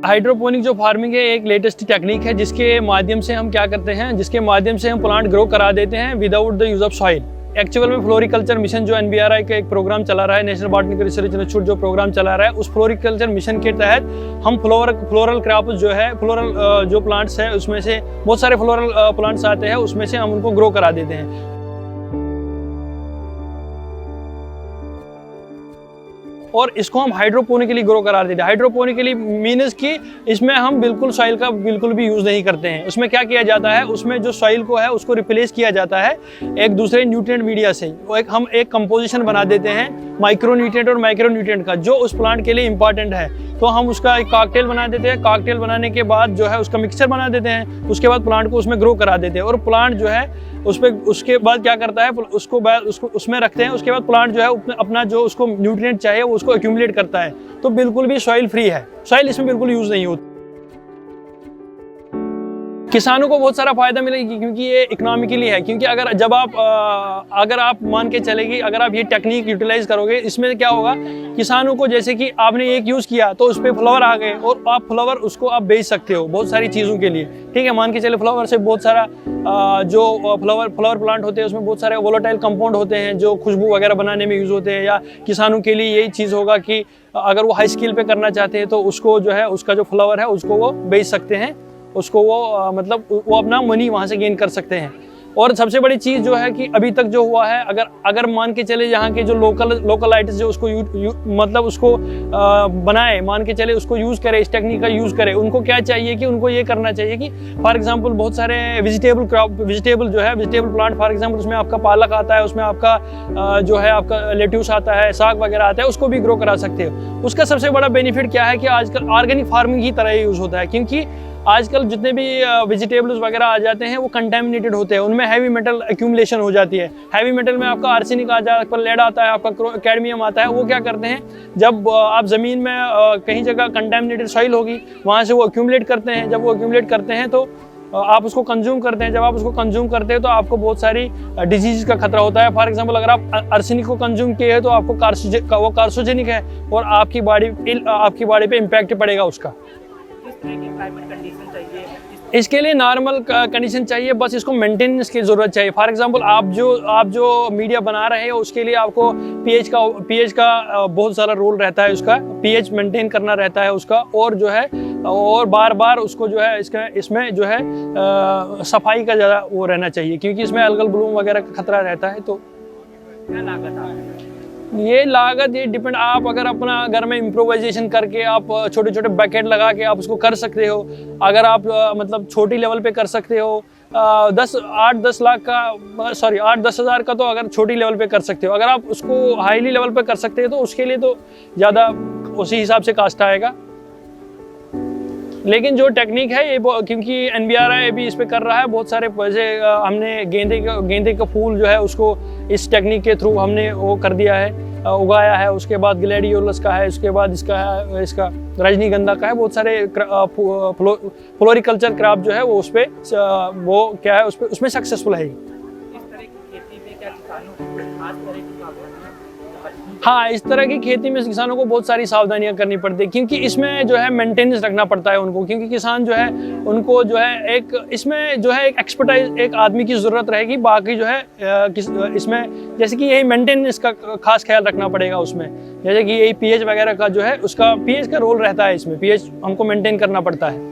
Hydroponic जो farming है एक लेटेस्ट टेक्निक है जिसके माध्यम से हम क्या करते हैं, जिसके माध्यम से हम प्लांट ग्रो करा देते हैं without the use of soil. Actual में फ्लोरिकल्चर मिशन जो NBRI का एक प्रोग्राम चला रहा है, नेशनल बॉटनिकल रिसर्च इंस्टीट्यूट जो प्रोग्राम चला रहा है, उस फ्लोरिकल्चर मिशन के तहत हम फ्लोरल क्रॉप जो है, फ्लोरल जो प्लांट्स है उसमें से बहुत सारे फ्लोरल प्लांट्स आते हैं, उसमें से हम उनको ग्रो करा देते हैं। और इसको हम हाइड्रोपोनिकली ग्रो करा देते हैं। हाइड्रोपोनिकली मीन्स कि इसमें हम बिल्कुल सॉइल का बिल्कुल भी यूज़ नहीं करते हैं। उसमें क्या किया जाता है, उसमें जो सॉइल को है उसको रिप्लेस किया जाता है एक दूसरे न्यूट्रिएंट मीडिया से। हम एक कंपोजिशन बना देते हैं माइक्रो न्यूट्रिएंट और माइक्रो न्यूट्रिएंट का, जो उस प्लांट के लिए इंपॉर्टेंट है। तो हम उसका एक कॉकटेल बना देते हैं। कॉकटेल बनाने के बाद जो है उसका मिक्सचर बना देते हैं। उसके बाद प्लांट को उसमें ग्रो करा देते हैं और प्लांट जो है उसके बाद क्या करता है, उसको उसमें रखते हैं। उसके बाद प्लांट जो है अपना जो उसको न्यूट्रिएंट चाहिए वो उसको एक्यूमुलेट करता है। तो बिल्कुल भी सॉइल फ्री है, सॉइल इसमें बिल्कुल यूज नहीं होती। किसानों को बहुत सारा फायदा मिलेगा क्योंकि ये इकोनॉमिकली है। क्योंकि अगर आप मान के चलेगी, अगर आप ये टेक्निक यूटिलाइज करोगे, इसमें क्या होगा, किसानों को जैसे कि आपने एक यूज़ किया तो उस पर फ्लावर आ गए और आप फ्लावर उसको आप बेच सकते हो बहुत सारी चीज़ों के लिए। ठीक है, मान के चले फ्लावर से बहुत सारा जो फ्लावर प्लांट होते हैं उसमें बहुत सारे वोलेटाइल कंपाउंड होते हैं जो खुशबू वगैरह बनाने में यूज़ होते हैं। या किसानों के लिए यही चीज़ होगा कि अगर वो हाई स्केल पे करना चाहते हैं तो उसको जो है उसका जो फ्लावर है उसको वो बेच सकते हैं, उसको वो मतलब वो अपना मनी वहाँ से गेन कर सकते हैं। और सबसे बड़ी चीज़ जो है कि अभी तक जो हुआ है, अगर मान के चले यहाँ के जो लोकल आइट्स जो उसको मतलब उसको बनाए, मान के चले उसको यूज़ करे, इस टेक्निक का यूज़ करे, उनको क्या चाहिए कि उनको ये करना चाहिए कि फॉर एग्जांपल बहुत सारे वेजिटेबल प्लांट, फॉर एग्जांपल उसमें आपका पालक आता है, उसमें आपका जो है आपका लेट्यूस आता है, साग वगैरह आता है, उसको भी ग्रो करा सकते हो। उसका सबसे बड़ा बेनिफिट क्या है कि आजकल ऑर्गेनिक फार्मिंग की तरह यूज़ होता है। क्योंकि आजकल जितने भी वेजिटेबल्स वगैरह आ जाते हैं वो कंटेमिनेटेड होते हैं, उनमें हैवी मेटल एक्यूमुलेशन हो जाती है। हैवी मेटल में आपका आर्सेनिक आ जाता है, आपका लेड आता है, आपका कैडमियम आता है। वो क्या करते हैं, जब आप ज़मीन में कहीं जगह कंटेमिनेटेड सॉइल होगी वहाँ से वो एक्यूमुलेट करते हैं। जब वो एक्यूमुलेट करते हैं तो आप उसको कंज्यूम करते हैं। जब आप उसको कंज्यूम करते हैं तो आपको बहुत सारी डिजीज़ का खतरा होता है। फॉर एग्जांपल अगर आप आर्सेनिक को कंज्यूम किए हैं तो आपको वो कार्सिनोजेनिक है और आपकी बॉडी पे इम्पैक्ट पड़ेगा उसका। इसके लिए नॉर्मल कंडीशन चाहिए, बस इसको मेंटेनेंस की ज़रूरत चाहिए। फॉर एग्जांपल आप जो मीडिया बना रहे हैं उसके लिए आपको पीएच का बहुत सारा रोल रहता है। उसका पीएच मेंटेन करना रहता है उसका, और जो है और बार उसको जो है इसमें जो है सफाई का ज़्यादा वो रहना चाहिए, क्योंकि इसमें अलगल ब्लूम वगैरह का खतरा रहता है। तो क्या लागत है? ये डिपेंड, आप अगर अपना घर में इम्प्रोवाइजेशन करके आप छोटे छोटे बकेट लगा के आप उसको कर सकते हो। अगर आप मतलब छोटी लेवल पे कर सकते हो 8-10 हज़ार का, तो अगर छोटी लेवल पे कर सकते हो। अगर आप उसको हाईली लेवल पे कर सकते हो तो उसके लिए तो ज़्यादा उसी हिसाब से कास्ट आएगा। लेकिन जो टेक्निक है ये क्योंकि NBRI भी इस पे कर रहा है बहुत सारे, जैसे हमने गेंदे का फूल जो है उसको इस टेक्निक के थ्रू हमने वो कर दिया है, उगाया है। उसके बाद ग्लैडियोलस का है, उसके बाद इसका रजनीगंधा का है। बहुत सारे फ्लोरिकल्चर क्रॉप जो है वो उस पे वो क्या है उसमें सक्सेसफुल है। हाँ, इस तरह की खेती में किसानों को बहुत सारी सावधानियां करनी पड़ती है, क्योंकि इसमें जो है मेंटेनेंस रखना पड़ता है उनको। क्योंकि किसान जो है उनको जो है इसमें जो है एक एक्सपर्टाइज एक आदमी की ज़रूरत रहेगी। बाकी जो है इसमें जैसे कि यही मेंटेनेंस का खास ख्याल रखना पड़ेगा उसमें। जैसे कि यही पीएच वगैरह का जो है उसका पीएच का रोल रहता है इसमें, पीएच हमको मेंटेन करना पड़ता है।